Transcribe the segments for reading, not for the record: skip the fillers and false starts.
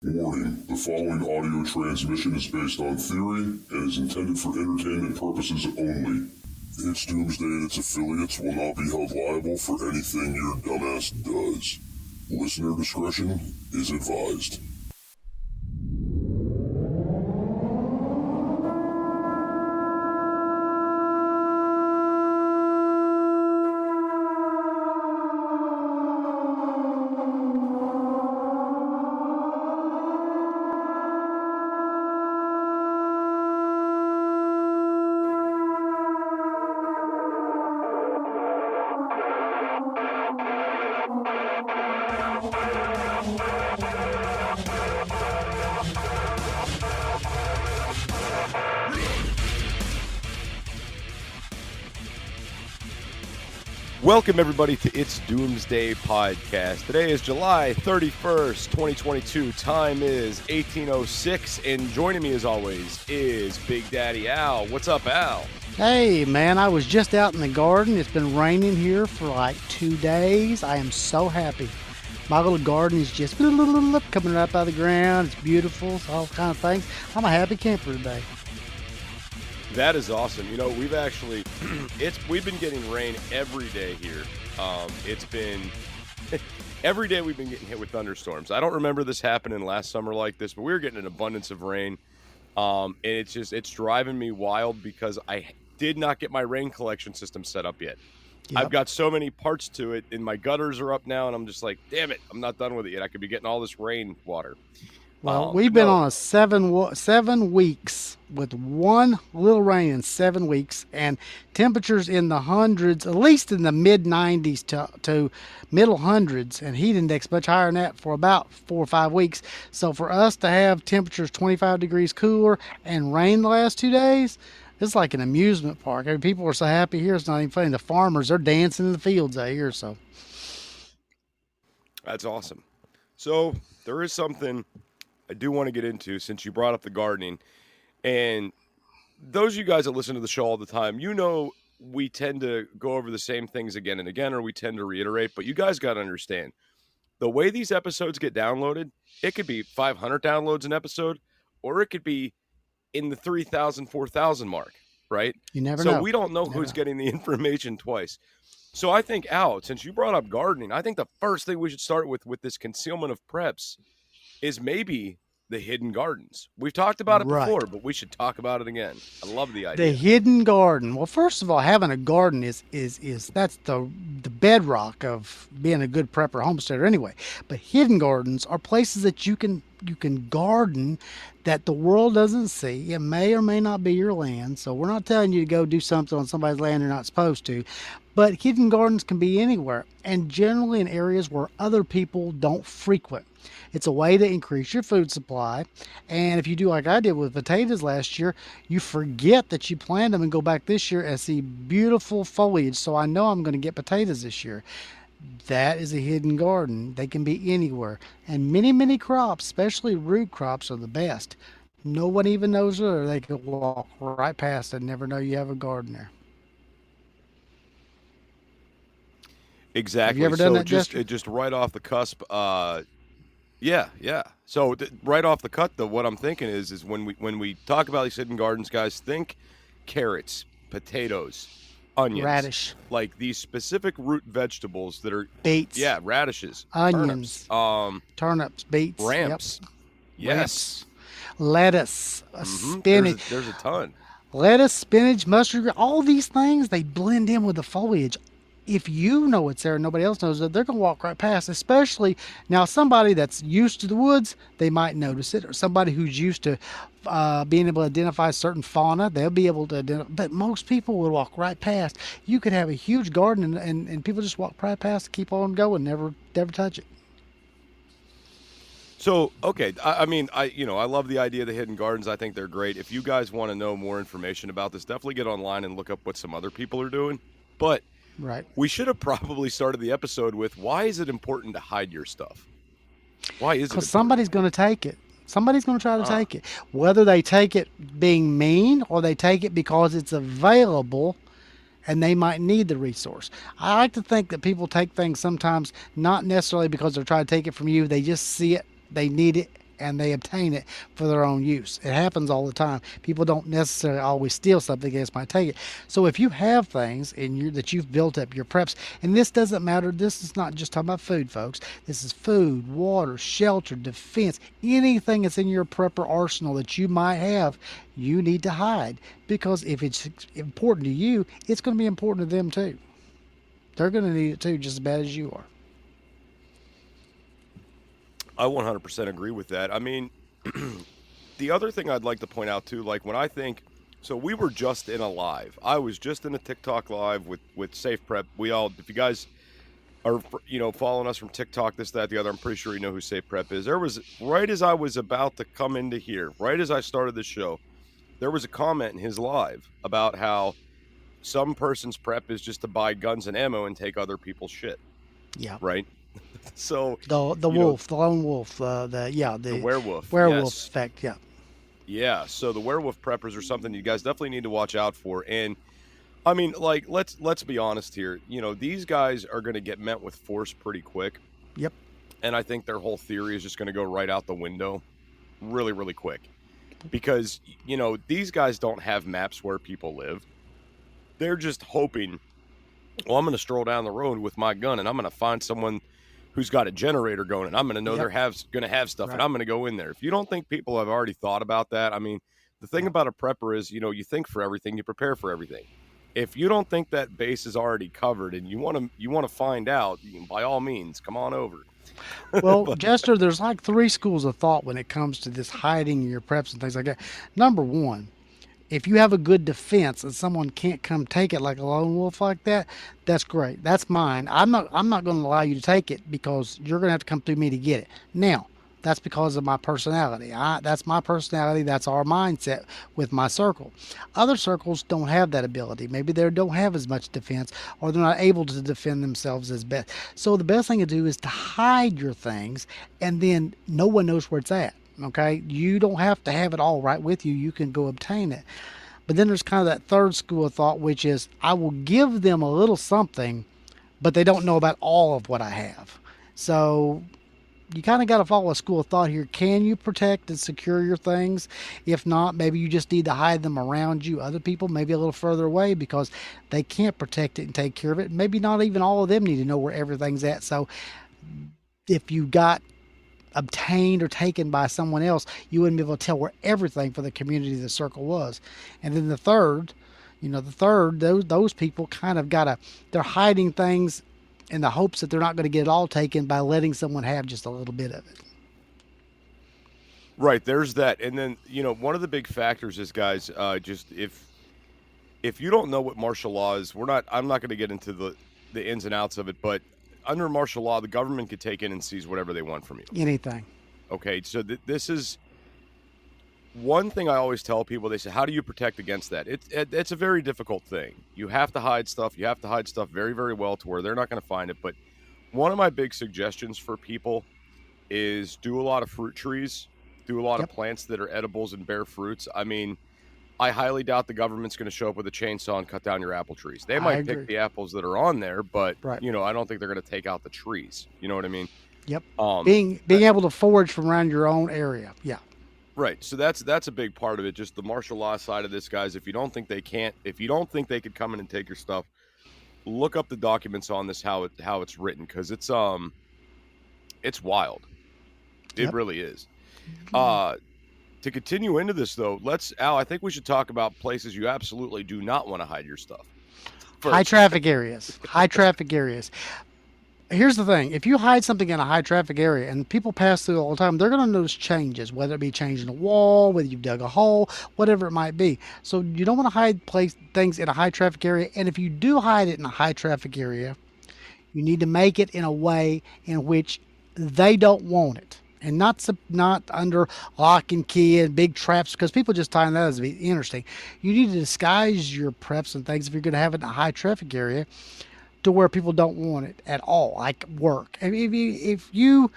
Warning, the following audio transmission is based on theory and is intended for entertainment purposes only. It's Doomsday and its affiliates will not be held liable for anything your dumbass does. Listener discretion is advised. Welcome, everybody, to It's Doomsday Podcast. Today is July 31st, 2022. Time is 18:06, and joining me, as always, is Big Daddy Al. What's up, Al? Hey, man, I was just out in the garden. It's been raining here for like 2 days. I am so happy. My little garden is just coming right up out of the ground. It's beautiful, all kind of things. I'm a happy camper today. That is awesome. You know, we've actually, we've been getting rain every day here. It's been, every day we've been getting hit with thunderstorms. I don't remember this happening last summer like this, but we were getting an abundance of rain. And it's driving me wild because I did not get my rain collection system set up yet. Yep. I've got so many parts to it, and my gutters are up now, and I'm just like, damn it, I'm not done with it yet. I could be getting all this rain water. Well, we've been on a 7 weeks with one little rain in 7 weeks, and temperatures in the hundreds, at least in the mid 90s to middle hundreds, and heat index much higher than that for about 4 or 5 weeks. So for us to have temperatures 25 degrees cooler and rain the last 2 days, it's like an amusement park. I mean, people are so happy here, it's not even funny. The farmers, they're dancing in the fields out here. So that's awesome. So there is something I do want to get into since you brought up the gardening. And those of you guys that listen to the show all the time, you know we tend to go over the same things again and again, or we tend to reiterate. But you guys got to understand, the way these episodes get downloaded, it could be 500 downloads an episode, or it could be in the 3,000, 4,000 mark, right? You never know. So we don't know who's getting the information twice. So I think, Al, since you brought up gardening, I think the first thing we should start with this concealment of preps is maybe the hidden gardens. We've talked about it before, but we should talk about it again. I love the idea. The hidden garden. Well, first of all, having a garden is that's the bedrock of being a good prepper homesteader anyway. But hidden gardens are places that you can garden that the world doesn't see. It may or may not be your land, so we're not telling you to go do something on somebody's land you're not supposed to. But hidden gardens can be anywhere, and generally in areas where other people don't frequent. It's a way to increase your food supply. And if you do like I did with potatoes last year, you forget that you planted them and go back this year and see beautiful foliage. So I know I'm going to get potatoes this year. That is a hidden garden. They can be anywhere. And many, many crops, especially root crops, are the best. No one even knows where they could walk right past and never know you have a garden there. Exactly. Have you ever done that, just right off the cusp, Yeah. So right off the cut, though, what I'm thinking is when we talk about these hidden gardens, guys, think carrots, potatoes, onions, radish, like these specific root vegetables that are beets, radishes, onions, turnips, beets, ramps, yes, lettuce, spinach. There's a ton. Lettuce, spinach, mustard, all these things, they blend in with the foliage. If you know it's there and nobody else knows it, they're going to walk right past. Especially now, somebody that's used to the woods, they might notice it. Or somebody who's used to being able to identify certain fauna, they'll be able to identify. But most people will walk right past. You could have a huge garden and people just walk right past and keep on going, never touch it. So, okay, I love the idea of the hidden gardens. I think they're great. If you guys want to know more information about this, definitely get online and look up what some other people are doing. But right, we should have probably started the episode with, why is it important to hide your stuff? Why is it? Because somebody's going to take it. Somebody's going to try to take it. Whether they take it being mean or they take it because it's available and they might need the resource. I like to think that people take things sometimes not necessarily because they're trying to take it from you. They just see it, they need it, and they obtain it for their own use. It happens all the time. People don't necessarily always steal something, they just might take it. So if you have things that you've built up, your preps, and this doesn't matter, this is not just talking about food, folks. This is food, water, shelter, defense, anything that's in your prepper arsenal that you might have, you need to hide, because if it's important to you, it's going to be important to them too. They're going to need it too, just as bad as you are. I 100% agree with that. I mean, the other thing I'd like to point out too, like when I think, so we were just in a live. I was just in a TikTok live with Safe Prep. We all, if you guys are, following us from TikTok, this, that, the other, I'm pretty sure you know who Safe Prep is. There was, right as I was about to come into here, right as I started the show, there was a comment in his live about how some person's prep is just to buy guns and ammo and take other people's shit. Yeah. Right? So the wolf, the lone wolf, the werewolf yes. Effect, yeah. Yeah, so the werewolf preppers are something you guys definitely need to watch out for. And I mean, like, let's be honest here. These guys are going to get met with force pretty quick. Yep. And I think their whole theory is just going to go right out the window really, really quick. Because, these guys don't have maps where people live. They're just hoping, well, I'm going to stroll down the road with my gun and I'm going to find someone who's got a generator going, and I'm going to know they're going to have stuff, right, and I'm going to go in there. If you don't think people have already thought about that, I mean, the thing about a prepper is, you think for everything, you prepare for everything. If you don't think that base is already covered and you want to find out, by all means, come on over. Well, Jester, there's like 3 schools of thought when it comes to this hiding your preps and things like that. Number one, if you have a good defense and someone can't come take it like a lone wolf like that, that's great. That's mine. I'm not going to allow you to take it because you're going to have to come through me to get it. Now, that's because of my personality. That's my personality. That's our mindset with my circle. Other circles don't have that ability. Maybe they don't have as much defense, or they're not able to defend themselves as best. So the best thing to do is to hide your things, and then no one knows where it's at. Okay, you don't have to have it all right with you. You can go obtain it. But then there's kind of that third school of thought, which is I will give them a little something, but they don't know about all of what I have. So you kind of got to follow a school of thought here. Can you protect and secure your things? If not, maybe you just need to hide them around you. Other people maybe a little further away because they can't protect it and take care of it. Maybe not even all of them need to know where everything's at. So if you got obtained or taken by someone else, you wouldn't be able to tell where everything for the community of the circle was. And then the third, those people kind of they're hiding things in the hopes that they're not going to get it all taken by letting someone have just a little bit of it. Right, there's that. And then, one of the big factors is, guys, just if you don't know what martial law is, I'm not going to get into the ins and outs of it, but under martial law, the government could take in and seize whatever they want from you. Anything. Okay, so this is one thing I always tell people. They say, how do you protect against that? It's a very difficult thing. You have to hide stuff. You have to hide stuff very, very well to where they're not going to find it. But one of my big suggestions for people is do a lot of fruit trees, do a lot of plants that are edibles and bear fruits. I mean, I highly doubt the government's going to show up with a chainsaw and cut down your apple trees. They might pick the apples that are on there, but, I don't think they're going to take out the trees. You know what I mean? Yep. Being able to forage from around your own area. Yeah. Right. So that's a big part of it. Just the martial law side of this, guys. If you don't think they could come in and take your stuff, look up the documents on this, how it's written, because it's wild. It really is. To continue into this, though, Al, I think we should talk about places you absolutely do not want to hide your stuff. First. High traffic areas. Here's the thing. If you hide something in a high traffic area and people pass through all the time, they're going to notice changes, whether it be changing a wall, whether you've dug a hole, whatever it might be. So you don't want to hide things in a high traffic area. And if you do hide it in a high traffic area, you need to make it in a way in which they don't want it. And not under lock and key and big traps, because people just find that as interesting. You need to disguise your preps and things if you're going to have it in a high traffic area to where people don't want it at all, like work. I mean, if you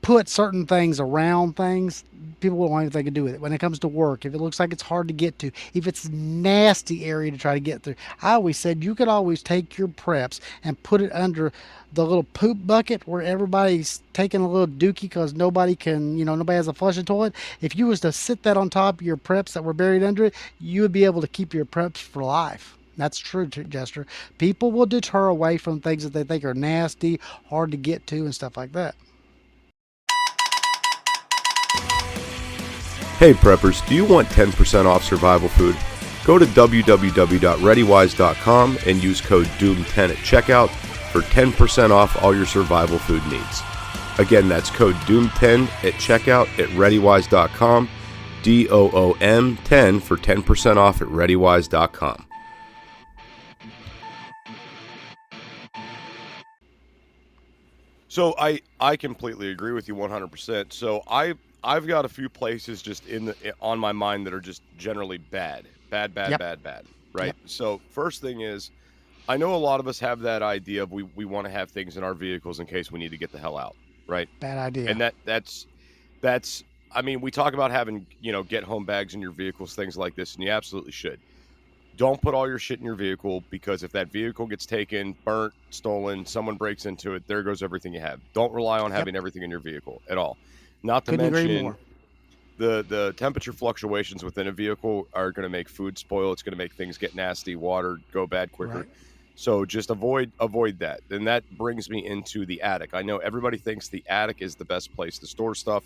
put certain things around things, people won't want anything to do with it. When it comes to work, if it looks like it's hard to get to, if it's a nasty area to try to get through, I always said you could always take your preps and put it under the little poop bucket where everybody's taking a little dookie because nobody can, nobody has a flushing toilet. If you was to sit that on top of your preps that were buried under it, you would be able to keep your preps for life. That's true, Jester. People will deter away from things that they think are nasty, hard to get to, and stuff like that. Hey preppers, do you want 10% off survival food? Go to www.readywise.com and use code DOOM10 at checkout for 10% off all your survival food needs. Again, that's code DOOM10 at checkout at readywise.com, DOOM10 for 10% off at readywise.com. So I completely agree with you 100%. So I've got a few places just on my mind that are just generally bad, right? Yep. So first thing is, I know a lot of us have that idea of we want to have things in our vehicles in case we need to get the hell out, right? Bad idea. And that's I mean, we talk about having, get home bags in your vehicles, things like this, and you absolutely should. Don't put all your shit in your vehicle, because if that vehicle gets taken, burnt, stolen, someone breaks into it, there goes everything you have. Don't rely on having everything in your vehicle at all. Not to mention the temperature fluctuations within a vehicle are going to make food spoil. It's going to make things get nasty, water go bad quicker. Right. So just avoid that. And that brings me into the attic. I know everybody thinks the attic is the best place to store stuff.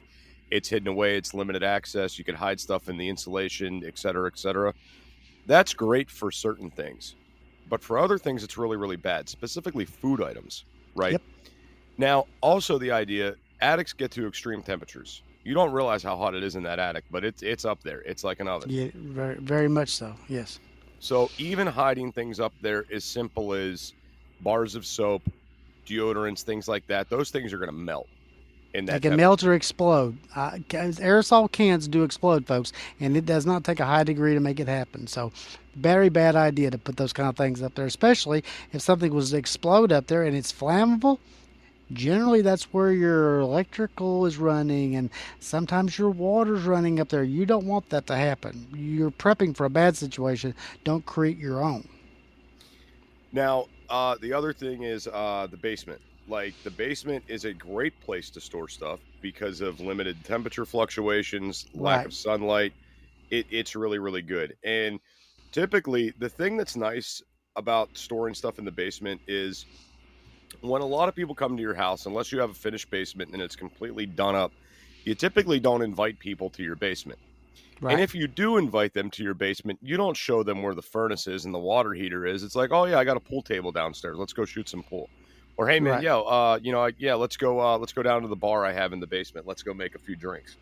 It's hidden away. It's limited access. You can hide stuff in the insulation, et cetera, et cetera. That's great for certain things. But for other things, it's really, really bad, specifically food items, right? Yep. Now, also the idea, attics get to extreme temperatures. You don't realize how hot it is in that attic, but it's up there. It's like an oven. Yeah, very, very much so, yes. So even hiding things up there as simple as bars of soap, deodorants, things like that, those things are going to melt. They can melt or explode. Aerosol cans do explode, folks, and it does not take a high degree to make it happen. So, very bad idea to put those kind of things up there, especially if something was to explode up there and it's flammable. Generally, that's where your electrical is running, and sometimes your water's running up there. You don't want that to happen. You're prepping for a bad situation. Don't create your own. Now, the other thing is the basement. Like, the basement is a great place to store stuff because of limited temperature fluctuations, lack of sunlight. It's really, really good. And typically, the thing that's nice about storing stuff in the basement is when a lot of people come to your house, unless you have a finished basement and it's completely done up, you typically don't invite people to your basement. Right. And if you do invite them to your basement, you don't show them where the furnace is and the water heater is. It's like, oh yeah, I got a pool table downstairs. Let's go shoot some pool. Or hey man, let's go down to the bar I have in the basement. Let's go make a few drinks.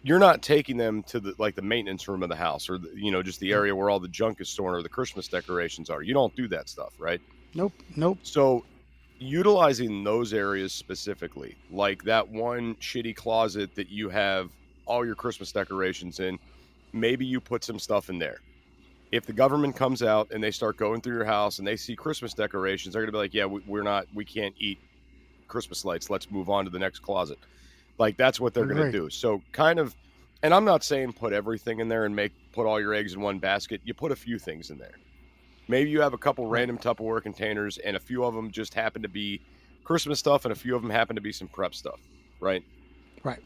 You're not taking them to the maintenance room of the house, or just the area where all the junk is stored or the Christmas decorations are. You don't do that stuff, right? Nope. So utilizing those areas specifically, like that one shitty closet that you have all your Christmas decorations in, maybe you put some stuff in there. If the government comes out and they start going through your house and they see Christmas decorations, they're going to be like, yeah, we can't eat Christmas lights. Let's move on to the next closet. Like, that's what they're going to do. So kind of, and I'm not saying put everything in there and put all your eggs in one basket. You put a few things in there. Maybe you have a couple random Tupperware containers and a few of them just happen to be Christmas stuff and a few of them happen to be some prep stuff, right? Right.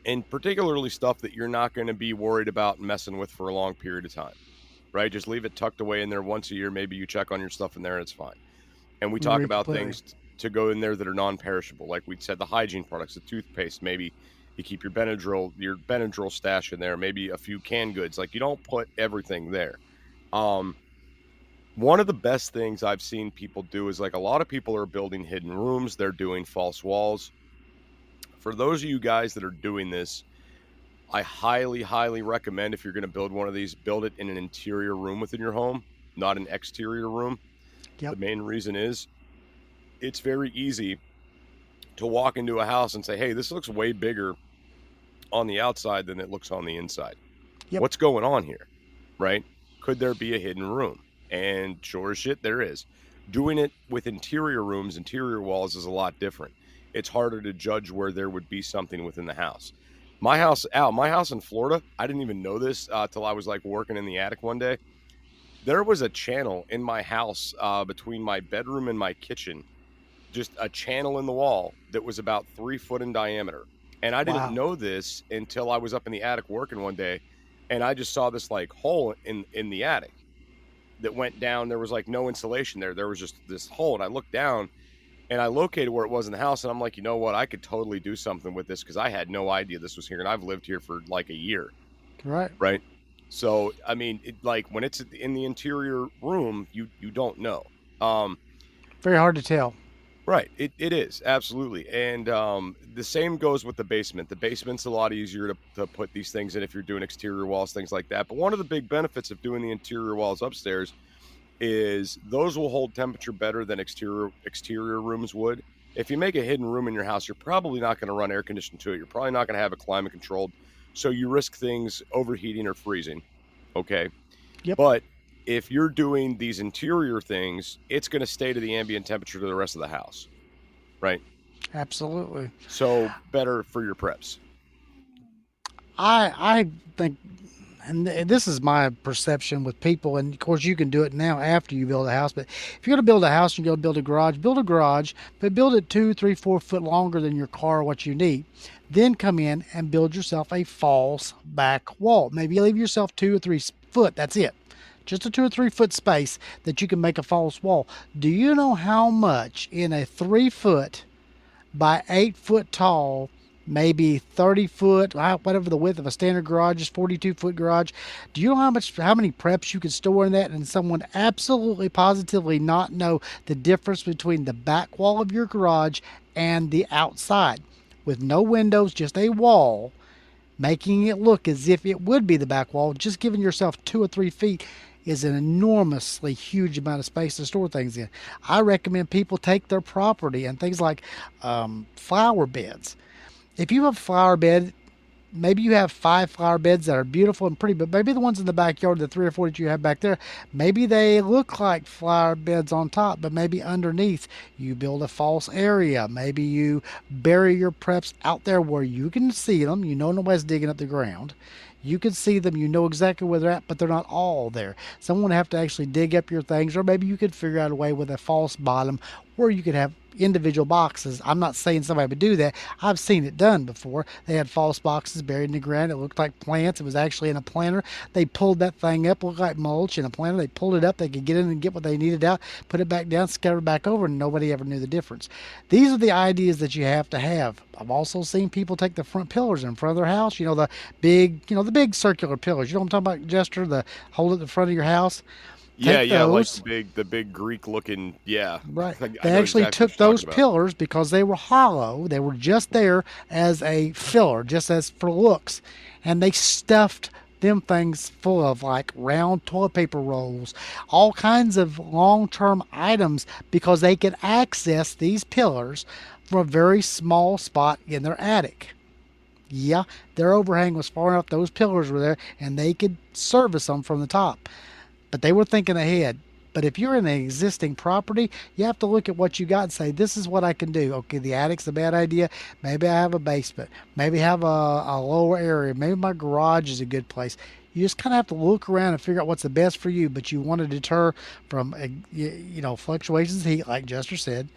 And particularly stuff that you're not going to be worried about messing with for a long period of time, right? Just leave it tucked away in there once a year. Maybe you check on your stuff in there and it's fine. And we talk about things to go in there that are non-perishable. Like we said, the hygiene products, the toothpaste, maybe you keep your Benadryl stash in there, maybe a few canned goods. Like, you don't put everything there. One of the best things I've seen people do is, like, a lot of people are building hidden rooms. They're doing false walls. For those of you guys that are doing this, I highly, highly recommend, if you're going to build one of these, build it in an interior room within your home, not an exterior room. Yep. The main reason is it's very easy to walk into a house and say, hey, this looks way bigger on the outside than it looks on the inside. Yep. What's going on here, right? Could there be a hidden room? And sure as shit, there is. Doing it with interior rooms, interior walls is a lot different. It's harder to judge where there would be something within the house. My house, my house in Florida, I didn't even know this till I was like working in the attic one day. There was a channel in my house between my bedroom and my kitchen, just a channel in the wall that was about 3 foot in diameter. And I didn't know this until I was up in the attic working one day, and I just saw this like hole in the attic that went down. There was like no insulation there. There was just this hole, and I looked down and I located where it was in the house, and I'm like, you know what? I could totally do something with this because I had no idea this was here, and I've lived here for like a year. Right. So, I mean, like when it's in the interior room, you don't know. Very hard to tell. Right. It is. Absolutely. And the same goes with the basement. The basement's a lot easier to put these things in if you're doing exterior walls, things like that. But one of the big benefits of doing the interior walls upstairs is those will hold temperature better than exterior rooms would. If you make a hidden room in your house, you're probably not going to run air conditioning to it. You're probably not going to have it climate controlled. So you risk things overheating or freezing. Okay. Yep. But if you're doing these interior things, it's going to stay to the ambient temperature to the rest of the house. Right. Absolutely. So better for your preps. I think, and this is my perception with people, and of course you can do it now after you build a house, but if you're going to build a house and you're going to build a garage, but build it 2, 3, 4 foot longer than your car, what you need. Then come in and build yourself a false back wall. Maybe leave yourself 2 or 3 foot. That's it. Just a 2 or 3 foot space that you can make a false wall. Do you know how much in a 3 foot by 8 foot tall, maybe 30 foot, whatever the width of a standard garage is, 42 foot garage? Do you know how many preps you could store in that, and someone absolutely positively not know the difference between the back wall of your garage and the outside? With no windows, just a wall, making it look as if it would be the back wall, just giving yourself 2 or 3 feet is an enormously huge amount of space to store things in. I recommend people take their property and things like flower beds. If you have a flower bed, maybe you have 5 flower beds that are beautiful and pretty, but maybe the ones in the backyard, the 3 or 4 that you have back there, maybe they look like flower beds on top, but maybe underneath you build a false area. Maybe you bury your preps out there where you can see them. You know nobody's digging up the ground. You can see them. You know exactly where they're at, but they're not all there. Someone would have to actually dig up your things, or maybe you could figure out a way with a false bottom where you could have individual boxes. I'm not saying somebody would do that. I've seen it done before. They had false boxes buried in the ground. It looked like plants. It was actually in a planter. They pulled that thing up, looked like mulch in a planter. They pulled it up. They could get in and get what they needed out, put it back down, scatter it back over, and nobody ever knew the difference. These are the ideas that you have to have. I've also seen people take the front pillars in front of their house. The big circular pillars. You know what I'm talking about, Jester? The hole at the front of your house. Yeah, like the big Greek looking, yeah. Right. They actually took those pillars because they were hollow. They were just there as a filler, just as for looks. And they stuffed them things full of like round toilet paper rolls, all kinds of long-term items, because they could access these pillars from a very small spot in their attic. Yeah, their overhang was far enough. Those pillars were there, and they could service them from the top. But they were thinking ahead. But if you're in an existing property, you have to look at what you got and say, this is what I can do. Okay, the attic's a bad idea. Maybe I have a basement. Maybe have a lower area. Maybe my garage is a good place. You just kind of have to look around and figure out what's the best for you. But you want to deter from, fluctuations of heat, like Jester said.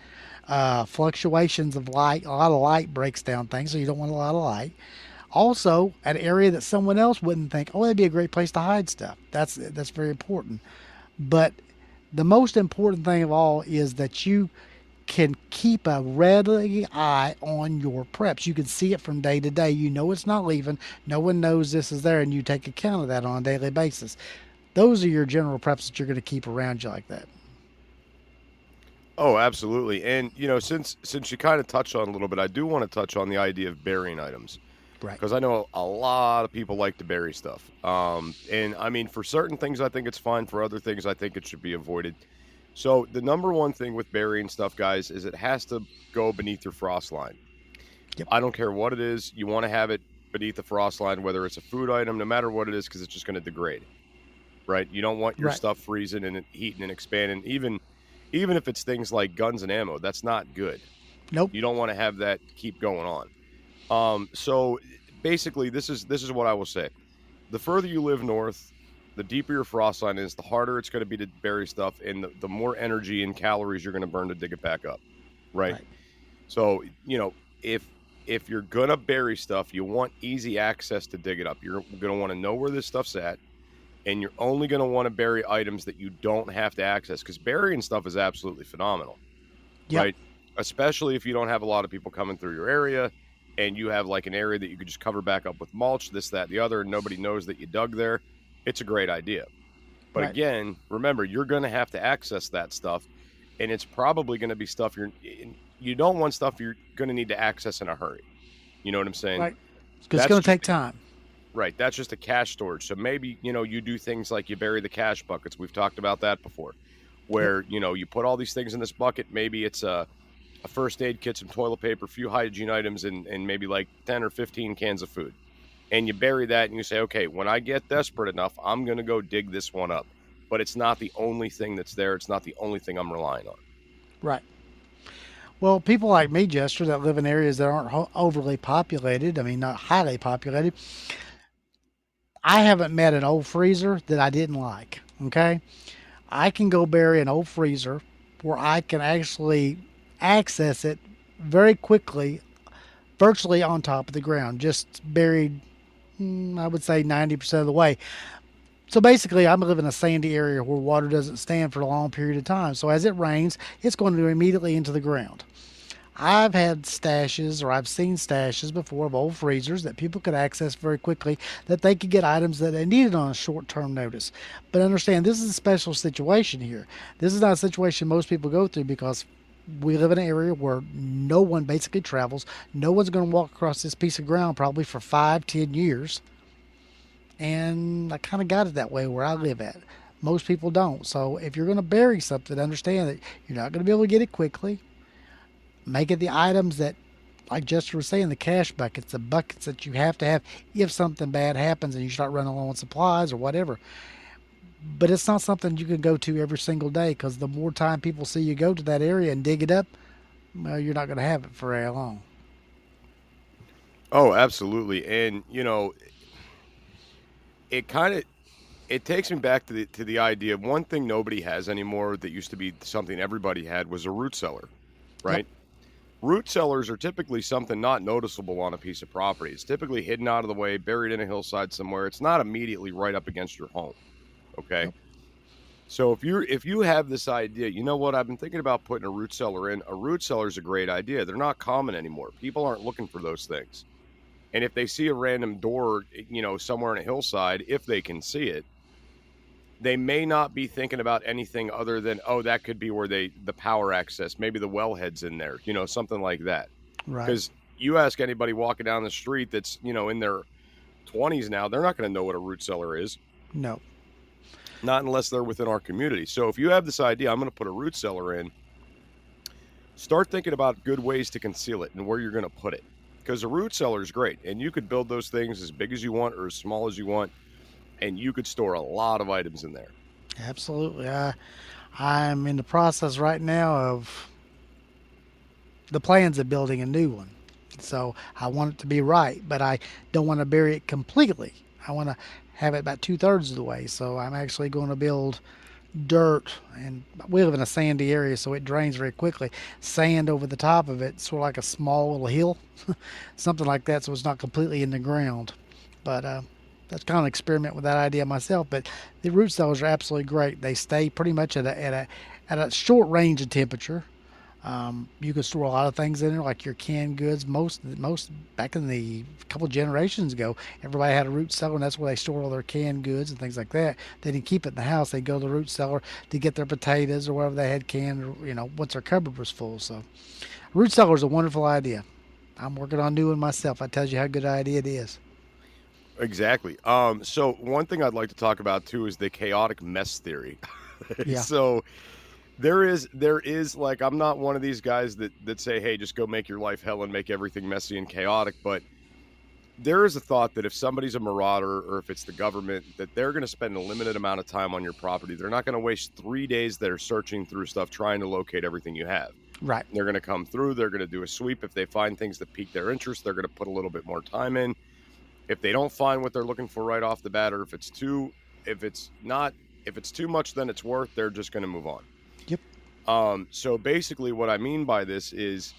Fluctuations of light. A lot of light breaks down things, so you don't want a lot of light. Also, an area that someone else wouldn't think, oh, that'd be a great place to hide stuff. That's very important. But the most important thing of all is that you can keep a ready eye on your preps. You can see it from day to day. You know it's not leaving. No one knows this is there, and you take account of that on a daily basis. Those are your general preps that you're going to keep around you like that. Oh, absolutely. And, since you kind of touched on it a little bit, I do want to touch on the idea of burying items. Right. Because I know a lot of people like to bury stuff. And I mean, for certain things, I think it's fine. For other things, I think it should be avoided. So the number one thing with burying stuff, guys, is it has to go beneath your frost line. Yep. I don't care what it is. You want to have it beneath the frost line, whether it's a food item, no matter what it is, because it's just going to degrade. Right? You don't want your stuff freezing and heating and expanding. Even if it's things like guns and ammo, that's not good. Nope. You don't want to have that keep going on. So basically, this is what I will say. The further you live north, the deeper your frost line is, the harder it's going to be to bury stuff, and the more energy and calories you're going to burn to dig it back up, right? So, if you're going to bury stuff, you want easy access to dig it up. You're going to want to know where this stuff's at, and you're only going to want to bury items that you don't have to access, because burying stuff is absolutely phenomenal, right? Especially if you don't have a lot of people coming through your area, and you have like an area that you could just cover back up with mulch, this, that, the other, and nobody knows that you dug there. It's a great idea. But again, remember, you're going to have to access that stuff, and it's probably going to be stuff you don't want stuff you're going to need to access in a hurry. You know what I'm saying? Right. Because it's going to take time. Right. That's just a cash storage. So maybe, you do things like you bury the cash buckets. We've talked about that before, where, you put all these things in this bucket. Maybe it's a first aid kit, some toilet paper, a few hygiene items, and maybe like 10 or 15 cans of food. And you bury that and you say, okay, when I get desperate enough, I'm going to go dig this one up. But it's not the only thing that's there. It's not the only thing I'm relying on. Right. Well, people like me, Jester, that live in areas that aren't overly populated, I mean, not highly populated, I haven't met an old freezer that I didn't like, okay? I can go bury an old freezer where I can actually access it very quickly, virtually on top of the ground, just buried, I would say 90% of the way. So basically, I live in a sandy area where water doesn't stand for a long period of time. So as it rains, it's going to go immediately into the ground. I've had stashes, or I've seen stashes before of old freezers that people could access very quickly, that they could get items that they needed on a short-term notice. But understand, this is a special situation here. This is not a situation most people go through, because we live in an area where no one basically travels. No one's going to walk across this piece of ground probably for 5-10 years. And I kind of got it that way where I live at. Most people don't. So if you're going to bury something, understand that you're not going to be able to get it quickly. Make it the items that, like Jester was saying, the cash buckets, the buckets that you have to have if something bad happens and you start running low on supplies or whatever. But it's not something you can go to every single day, because the more time people see you go to that area and dig it up, well, you're not going to have it for very long. Oh, absolutely. And, it takes me back to the idea of one thing nobody has anymore that used to be something everybody had, was a root cellar, right? Yep. Root cellars are typically something not noticeable on a piece of property. It's typically hidden out of the way, buried in a hillside somewhere. It's not immediately right up against your home. Okay. Yep. So if you have this idea, you know what, I've been thinking about putting a root cellar in. A root cellar is a great idea. They're not common anymore. People aren't looking for those things. And if they see a random door, somewhere in a hillside, if they can see it, they may not be thinking about anything other than, oh, that could be where the power access, maybe the wellhead's in there, something like that. Right. Because you ask anybody walking down the street that's, in their 20s now, they're not going to know what a root cellar is. No. Not unless they're within our community. So if you have this idea, I'm going to put a root cellar in, start thinking about good ways to conceal it and where you're going to put it. Because a root cellar is great, and you could build those things as big as you want or as small as you want, and you could store a lot of items in there. Absolutely. I'm in the process right now of the plans of building a new one. So I want it to be right, but I don't want to bury it completely. I want to have it about 2/3 of the way. So I'm actually going to build dirt, and we live in a sandy area, so it drains very quickly. Sand over the top of it, sort of like a small little hill, something like that, so it's not completely in the ground. But that's kind of an experiment with that idea myself. But the root cellars are absolutely great. They stay pretty much at a short range of temperature. You can store a lot of things in there, like your canned goods. Most back in the couple generations ago, everybody had a root cellar, and that's where they stored all their canned goods and things like that. They didn't keep it in the house. They'd go to the root cellar to get their potatoes or whatever they had canned, once their cupboard was full. So root cellar is a wonderful idea. I'm working on doing myself. I tell you how good an idea it is. Exactly. So one thing I'd like to talk about too is the chaotic mess theory. Yeah. So there is like, I'm not one of these guys that say, hey, just go make your life hell and make everything messy and chaotic. But there is a thought that if somebody's a marauder, or if it's the government, that they're going to spend a limited amount of time on your property. They're not going to waste 3 days there searching through stuff, trying to locate everything you have. Right. They're going to come through. They're going to do a sweep. If they find things that pique their interest, they're going to put a little bit more time in. If they don't find what they're looking for right off the bat, or if it's too much than it's worth, they're just going to move on. Yep. So basically what I mean by this is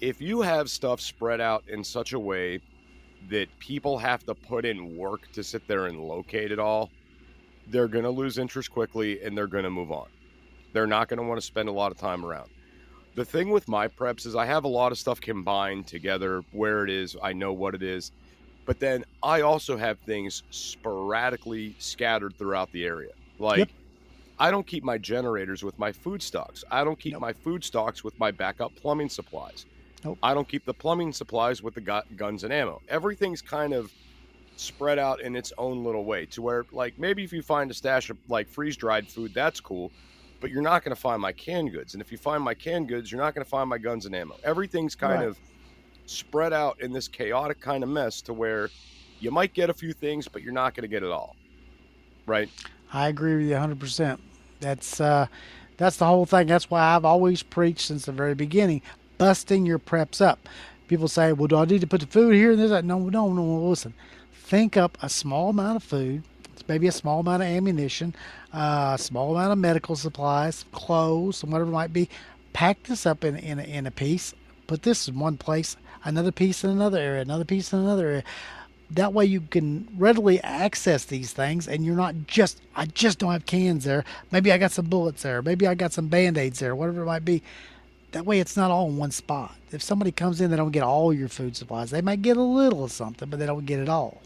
if you have stuff spread out in such a way that people have to put in work to sit there and locate it all, they're going to lose interest quickly and they're going to move on. They're not going to want to spend a lot of time around. The thing with my preps is I have a lot of stuff combined together where it is, I know what it is, but then I also have things sporadically scattered throughout the area. Like, Yep. I don't keep my generators with my food stocks. I don't keep my food stocks with my backup plumbing supplies. Nope. I don't keep the plumbing supplies with the guns and ammo. Everything's kind of spread out in its own little way to where, like, maybe if you find a stash of like freeze-dried food, that's cool, but you're not going to find my canned goods. And if you find my canned goods, you're not going to find my guns and ammo. Everything's kind of spread out in this chaotic kind of mess to where you might get a few things, but you're not going to get it all. Right? I agree with you 100%. That's the whole thing. That's why I've always preached since the very beginning, busting your preps up. People say, well, do I need to put the food here and this? No, listen. Think up a small amount of food, maybe a small amount of ammunition, a small amount of medical supplies, clothes, and whatever it might be. Pack this up in a piece. Put this in one place, another piece in another area, another piece in another area. That way you can readily access these things, and you're not I just don't have cans there. Maybe I got some bullets there. Maybe I got some Band-Aids there, whatever it might be. That way it's not all in one spot. If somebody comes in, they don't get all your food supplies. They might get a little of something, but they don't get it all.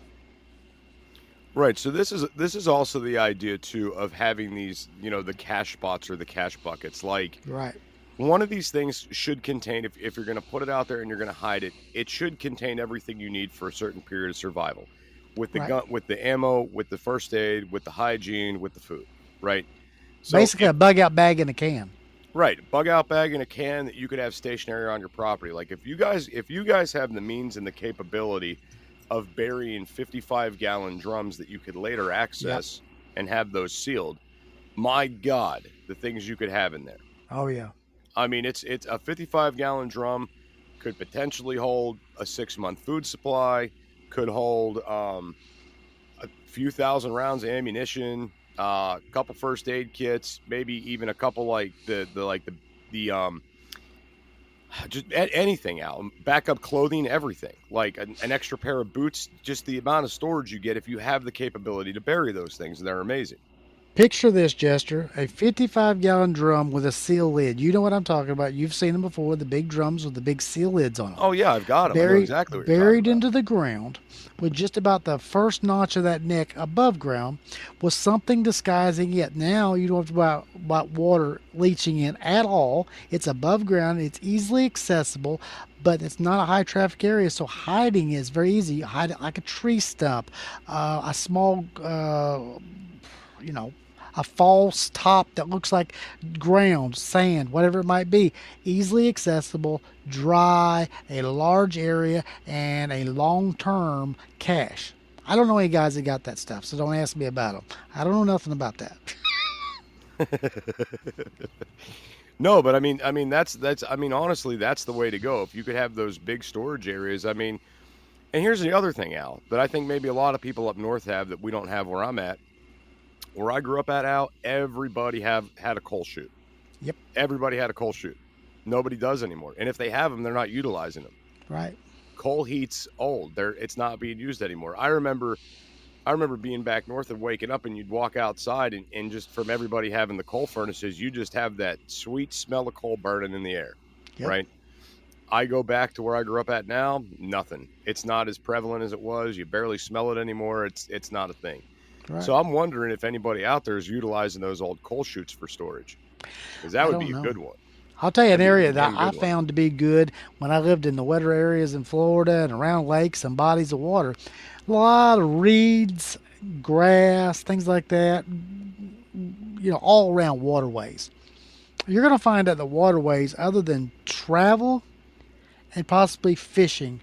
Right. So this is also the idea too of having these, the cash spots or the cash buckets. Like, right. One of these things should contain, if you're going to put it out there and you're going to hide it, it should contain everything you need for a certain period of survival. With the gun, with the ammo, with the first aid, with the hygiene, with the food. Right. So basically a bug out bag in a can. Right. Bug out bag in a can that you could have stationary on your property. Like if you guys have the means and the capability of burying 55-gallon drums that you could later access and have those sealed, my God, the things you could have in there. Oh yeah. I mean, it's a 55-gallon drum could potentially hold a 6-month food supply, could hold a few thousand rounds of ammunition, a couple first aid kits, maybe even a couple like the just anything out, backup clothing, everything, like an extra pair of boots. Just the amount of storage you get if you have the capability to bury those things, they're amazing. Picture this, Jester, a 55-gallon drum with a seal lid. You know what I'm talking about. You've seen them before, the big drums with the big seal lids on them. Oh, yeah, I've got them. I know exactly what you're buried talking into the ground with just about the first notch of that neck above ground with something disguising it. Now you don't have to worry about water leaching in at all. It's above ground. It's easily accessible, but it's not a high traffic area, so hiding is very easy. You hide it like a tree stump, a small, a false top that looks like ground, sand, whatever it might be. Easily accessible, dry, a large area, and a long-term cache. I don't know any guys that got that stuff, so don't ask me about them. I don't know nothing about that. No, but I mean honestly, that's the way to go. If you could have those big storage areas, and here's the other thing, Al, that I think maybe a lot of people up north have that we don't have where I'm at. Where I grew up at, Al, everybody had a coal chute. Yep. Everybody had a coal chute. Nobody does anymore. And if they have them, they're not utilizing them. Right. Coal heat's old. It's not being used anymore. I remember being back north and waking up and you'd walk outside and just from everybody having the coal furnaces, you just have that sweet smell of coal burning in the air. Yep. Right? I go back to where I grew up at now, nothing. It's not as prevalent as it was. You barely smell it anymore. It's not a thing. Right. So I'm wondering if anybody out there is utilizing those old coal chutes for storage, because that would be a good one. I'll tell you an area that I found to be good when I lived in the wetter areas in Florida and around lakes and bodies of water. A lot of reeds, grass, things like that, all around waterways. You're going to find that the waterways, other than travel and possibly fishing,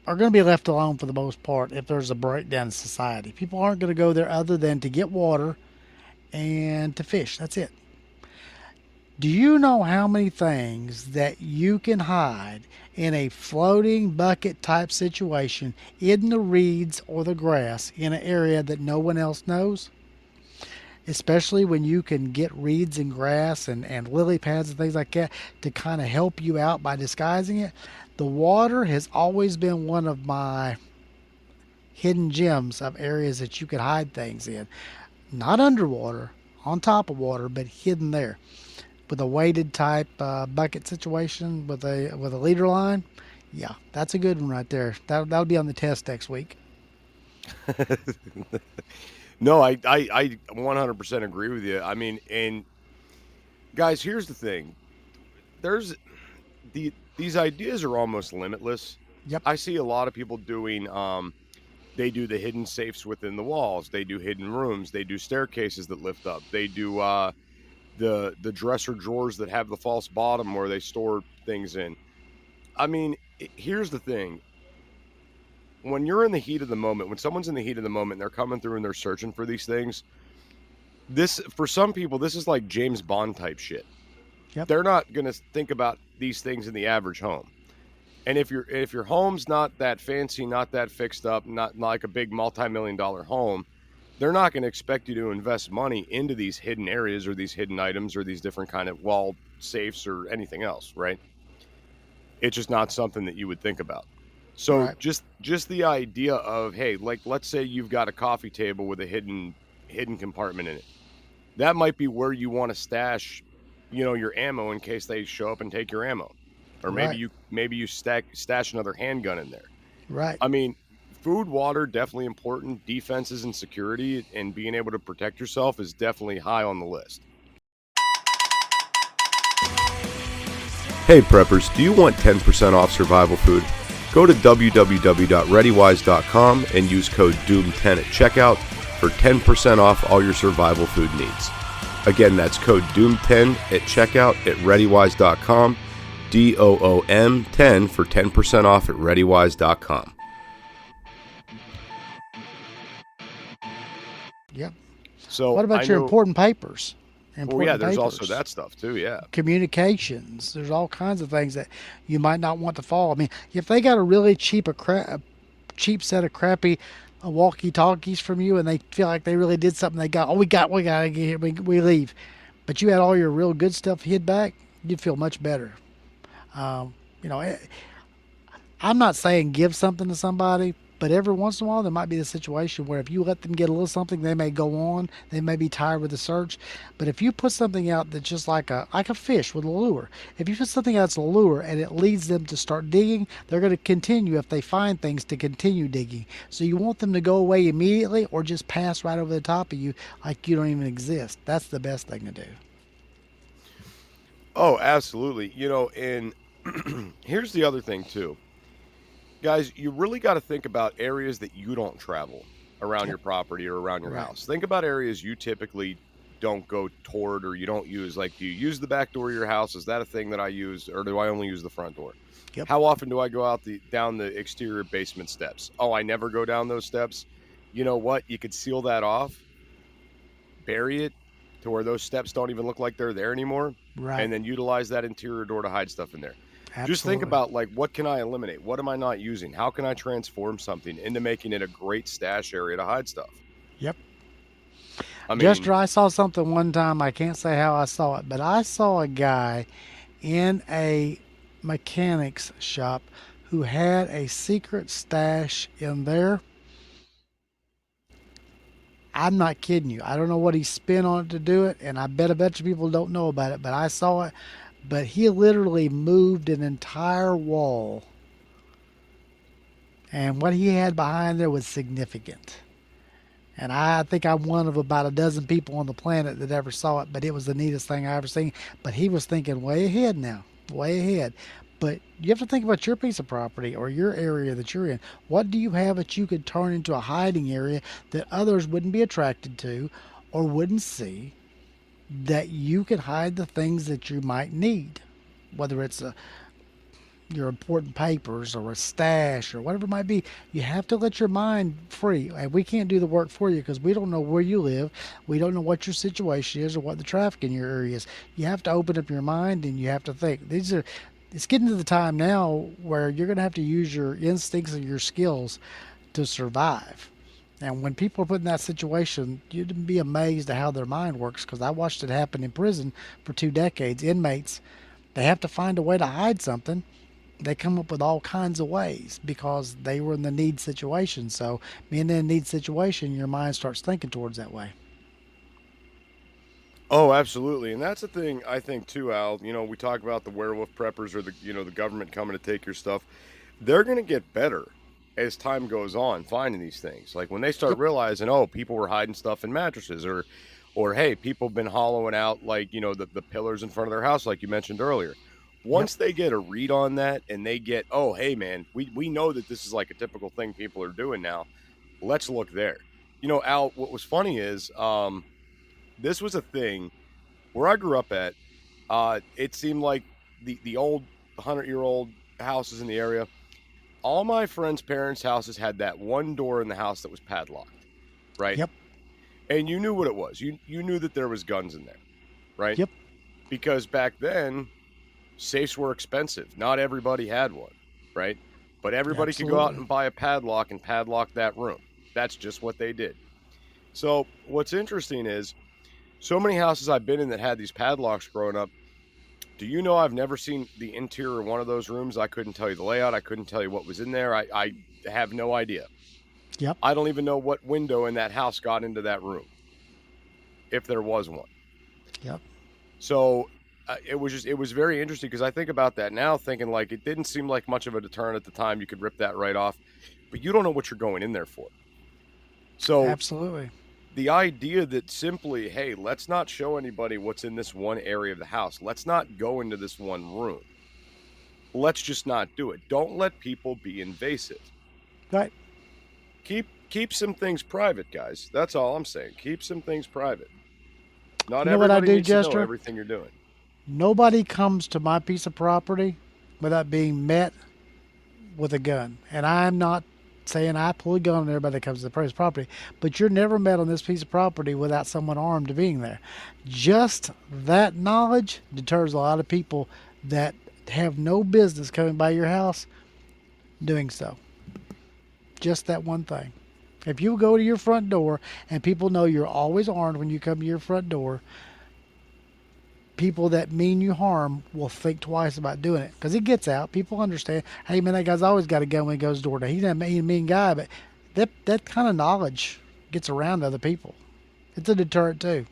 are going to be left alone for the most part if there's a breakdown in society. People aren't going to go there other than to get water and to fish. That's it. Do you know how many things that you can hide in a floating bucket type situation in the reeds or the grass in an area that no one else knows? Especially when you can get reeds and grass and lily pads and things like that to kind of help you out by disguising it. The water has always been one of my hidden gems of areas that you could hide things in. Not underwater, on top of water, but hidden there. With a weighted type bucket situation with a leader line, yeah, that's a good one right there. That'll be on the test next week. No, I 100% agree with you. I mean, and guys, here's the thing. There's these ideas are almost limitless. Yep. I see a lot of people doing they do the hidden safes within the walls. They do hidden rooms. They do staircases that lift up. They do the dresser drawers that have the false bottom where they store things in. I mean, here's the thing. When you're in the heat of the moment, when someone's in the heat of the moment, they're coming through and they're searching for these things. This, for some people, this is like James Bond type shit. Yep. They're not going to think about these things in the average home. And if your home's not that fancy, not that fixed up, not like a big multi-million-dollar home, they're not going to expect you to invest money into these hidden areas or these hidden items or these different kind of wall safes or anything else, right? It's just not something that you would think about. So Right. just the idea of, hey, like let's say you've got a coffee table with a hidden compartment in it. That might be where you want to stash, your ammo in case they show up and take your ammo. Or maybe Right. you stash another handgun in there. Right. I mean, food, water, definitely important. Defenses and security and being able to protect yourself is definitely high on the list. Hey preppers, do you want 10% off survival food? Go to www.readywise.com and use code DOOM10 at checkout for 10% off all your survival food needs. Again, that's code DOOM10 at checkout at readywise.com, DOOM10 for 10% off at readywise.com. Yep. So What about your important papers? Well, yeah, there's also papers. that stuff too, yeah. Communications. There's all kinds of things that you might not want to fall. I mean, if they got a really cheap cheap set of crappy walkie-talkies from you, and they feel like they really did something, we got to get here, we leave. But you had all your real good stuff hid back, you'd feel much better. Um, you know, I'm not saying give something to somebody, but every once in a while there might be a situation where if you let them get a little something, they may go on. They may be tired with the search. But if you put something out that's just like a fish with a lure, if you put something out that's a lure and it leads them to start digging, they're going to continue if they find things to continue digging. So you want them to go away immediately or just pass right over the top of you like you don't even exist. That's the best thing to do. Oh, absolutely. And here's the other thing too. Guys, you really got to think about areas that you don't travel around your property or around your Right. house. Think about areas you typically don't go toward or you don't use. Like, do you use the back door of your house? Is that a thing that I use, or do I only use the front door? Yep. How often do I go out down the exterior basement steps? Oh, I never go down those steps. You know what? You could seal that off, bury it to where those steps don't even look like they're there anymore, Right. and then utilize that interior door to hide stuff in there. Absolutely. Just think about, like, what can I eliminate? What am I not using? How can I transform something into making it a great stash area to hide stuff? Yep. I mean, Jester, I saw something one time. I can't say how I saw it, but I saw a guy in a mechanic's shop who had a secret stash in there. I'm not kidding you. I don't know what he spent on it to do it, and I bet a bunch of people don't know about it, but I saw it. But he literally moved an entire wall, and what he had behind there was significant. And I think I'm one of about a dozen people on the planet that ever saw it, but it was the neatest thing I ever seen. But he was thinking way ahead now, way ahead. But you have to think about your piece of property or your area that you're in. What do you have that you could turn into a hiding area that others wouldn't be attracted to or wouldn't see, that you could hide the things that you might need? Whether it's your important papers or a stash or whatever it might be. You have to let your mind free. And we can't do the work for you because we don't know where you live. We don't know what your situation is or what the traffic in your area is. You have to open up your mind and you have to think. It's getting to the time now where you're going to have to use your instincts and your skills to survive. And when people are put in that situation, you'd be amazed at how their mind works because I watched it happen in prison for 2 decades. Inmates, they have to find a way to hide something. They come up with all kinds of ways because they were in the need situation. So being in a need situation, your mind starts thinking towards that way. Oh, absolutely. And that's the thing I think too, Al. We talk about the werewolf preppers or the government coming to take your stuff. They're going to get better as time goes on finding these things. Like when they start realizing, oh, people were hiding stuff in mattresses or hey, people have been hollowing out like, the pillars in front of their house like you mentioned earlier. Once they get a read on that and they get, oh, hey, man, we know that this is like a typical thing people are doing now. Let's look there. Al, what was funny is this was a thing where I grew up at. It seemed like the old 100-year-old houses in the area, all my friends' parents' houses had that one door in the house that was padlocked, right? Yep. And you knew what it was. You knew that there was guns in there, right? Yep. Because back then, safes were expensive. Not everybody had one, right? But everybody could go out and buy a padlock and padlock that room. That's just what they did. So what's interesting is so many houses I've been in that had these padlocks growing up. Do you know I've never seen the interior of one of those rooms? I couldn't tell you the layout. I couldn't tell you what was in there. I have no idea. Yep. I don't even know what window in that house got into that room, if there was one. Yep. So it was very interesting because I think about that now thinking like it didn't seem like much of a deterrent at the time. You could rip that right off, but you don't know what you're going in there for. So absolutely. The idea that simply, hey, let's not show anybody what's in this one area of the house. Let's not go into this one room. Let's just not do it. Don't let people be invasive. Right. Keep some things private, guys. That's all I'm saying. Keep some things private. Not you know what I do, needs Jester? to know everything you're doing. Nobody comes to my piece of property without being met with a gun. And I'm not saying I pull a gun on everybody that comes to the piece of property, but you're never met on this piece of property without someone armed being there. Just that knowledge deters a lot of people that have no business coming by your house doing so. Just that one thing. If you go to your front door and people know you're always armed when you come to your front door, people that mean you harm will think twice about doing it because it gets out. People understand, hey man, that guy's always got a gun when he goes door to door. He's not a mean guy, but that kind of knowledge gets around to other people. It's a deterrent too.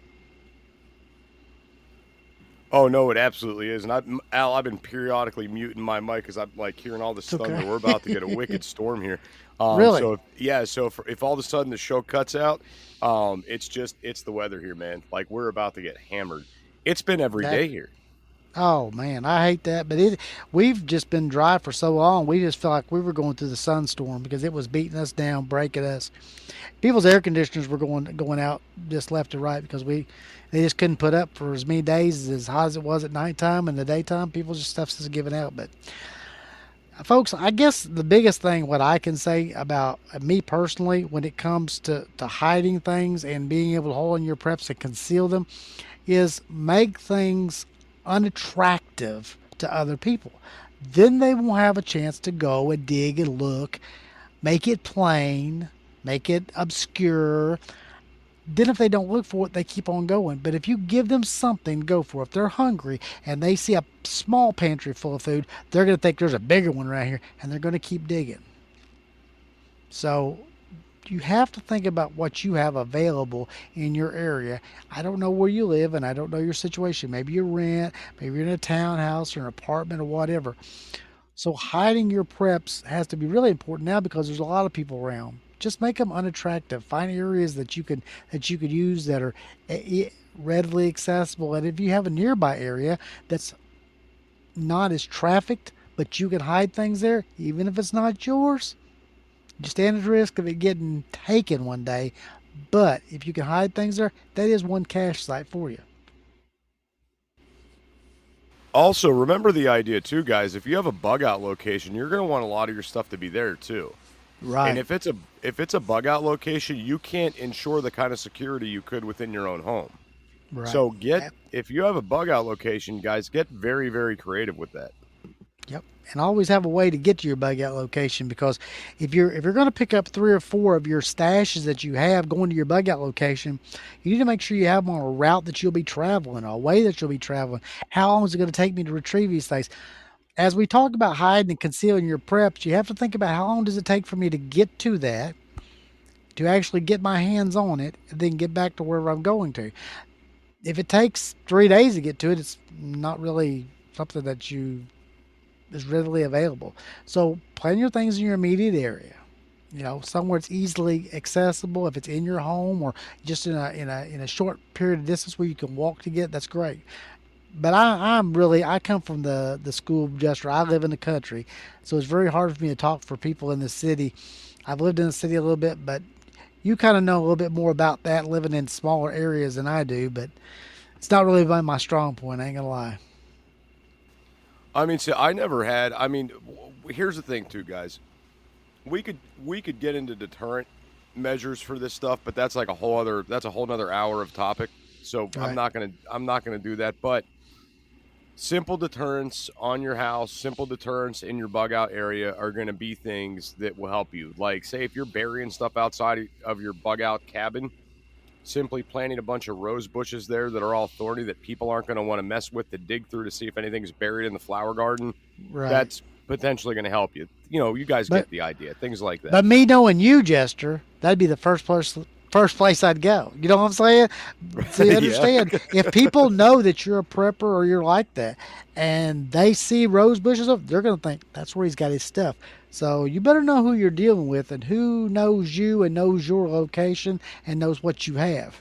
Oh no, it absolutely is. And I've been periodically muting my mic because I'm like hearing all this thunder. Okay. We're about to get a wicked storm here. Really? So if all of a sudden the show cuts out, it's the weather here, man. Like we're about to get hammered. It's been every day here. Oh man, I hate that. But we've just been dry for so long. We just felt like we were going through the sunstorm because it was beating us down, breaking us. People's air conditioners were going out just left and right because they just couldn't put up for as many days as hot as it was at nighttime. And the daytime, people's stuff's just giving out. But folks, I guess the biggest thing what I can say about me personally when it comes to hiding things and being able to hold in your preps and conceal them is make things unattractive to other people. Then they won't have a chance to go and dig and look. Make it plain, make it obscure. Then if they don't look for it, they keep on going. But if you give them something to go for, if they're hungry and they see a small pantry full of food, they're going to think there's a bigger one right here, and they're going to keep digging. So you have to think about what you have available in your area. I don't know where you live, and I don't know your situation. Maybe you rent, maybe you're in a townhouse or an apartment or whatever. So hiding your preps has to be really important now because there's a lot of people around. Just make them unattractive. Find areas that you could use that are readily accessible. And if you have a nearby area that's not as trafficked, but you can hide things there, even if it's not yours, you stand at risk of it getting taken one day. But if you can hide things there, that is one cache site for you. Also, remember the idea too, guys. If you have a bug out location, you're going to want a lot of your stuff to be there too. Right. And if it's a bug out location, you can't ensure the kind of security you could within your own home. Right. So if you have a bug out location, guys, get very, very creative with that. Yep. And always have a way to get to your bug out location, because if you're going to pick up 3 or 4 of your stashes that you have going to your bug out location, you need to make sure you have them on a route that you'll be traveling, a way that you'll be traveling. How long is it going to take me to retrieve these things? As we talk about hiding and concealing your preps, you have to think about how long does it take for me to get to that, to actually get my hands on it, and then get back to wherever I'm going to. If it takes 3 days to get to it, it's not really something that is readily available. So plan your things in your immediate area. Somewhere it's easily accessible. If it's in your home or just in a short period of distance where you can walk to get, that's great. But I come from the school of Jester. I live in the country, so it's very hard for me to talk for people in the city. I've lived in the city a little bit, but you kind of know a little bit more about that living in smaller areas than I do, but it's not really my strong point, I ain't gonna lie. I mean, see, I never had. I mean, here's the thing, too, guys. We could get into deterrent measures for this stuff, but that's like a whole nother hour of topic. So right. I'm not gonna do that. But simple deterrents on your house, simple deterrents in your bug out area are going to be things that will help you. Like, say, if you're burying stuff outside of your bug out cabin, simply planting a bunch of rose bushes there that are all thorny that people aren't going to want to mess with to dig through to see if anything's buried in the flower garden. Right. That's potentially going to help you. You guys get the idea. Things like that. But me knowing you, Jester, that'd be the first place I'd go. You know what I'm saying? So you understand, if people know that you're a prepper or you're like that, and they see rose bushes up, they're going to think that's where he's got his stuff. So you better know who you're dealing with and who knows you and knows your location and knows what you have.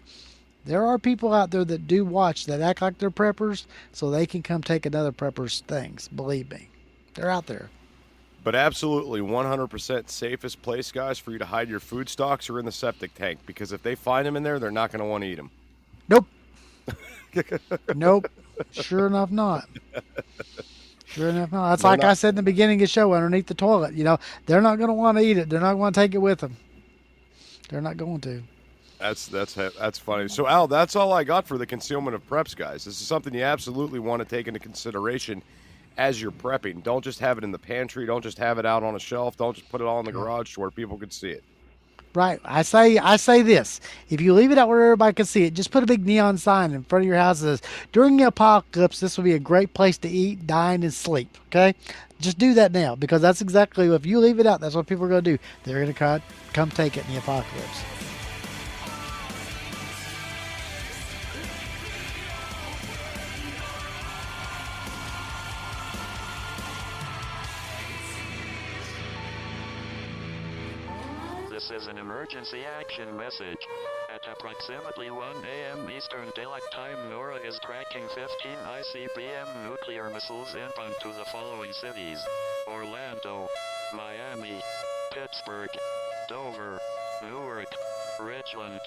There are people out there that do watch that act like they're preppers so they can come take another prepper's things. Believe me, they're out there. But absolutely 100% safest place, guys, for you to hide your food stocks are in the septic tank, because if they find them in there, they're not going to want to eat them. Nope. Nope. Sure enough, not. Sure enough, not. That's like I said in the beginning of the show, underneath the toilet. They're not going to want to eat it. They're not going to take it with them. They're not going to. That's funny. So, Al, that's all I got for the concealment of preps, guys. This is something you absolutely want to take into consideration as you're prepping. Don't just have it in the pantry. Don't just have it out on a shelf. Don't just put it all in the garage to where people can see it. Right. I say this. If you leave it out where everybody can see it, just put a big neon sign in front of your house that says, during the apocalypse, this will be a great place to eat, dine, and sleep. Okay? Just do that now, because that's exactly, if you leave it out, that's what people are going to do. They're going to come take it in the apocalypse. This is an emergency action message. At approximately 1 a.m. Eastern Daylight Time, NORAD is tracking 15 ICBM nuclear missiles inbound to the following cities: Orlando, Miami, Pittsburgh, Dover, Newark, Richland,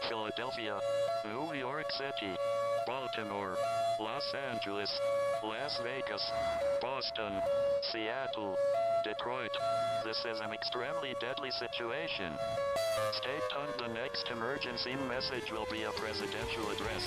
Philadelphia, New York City, Baltimore, Los Angeles, Las Vegas, Boston, Seattle, Detroit. This is an extremely deadly situation. Stay tuned. The next emergency message will be a presidential address.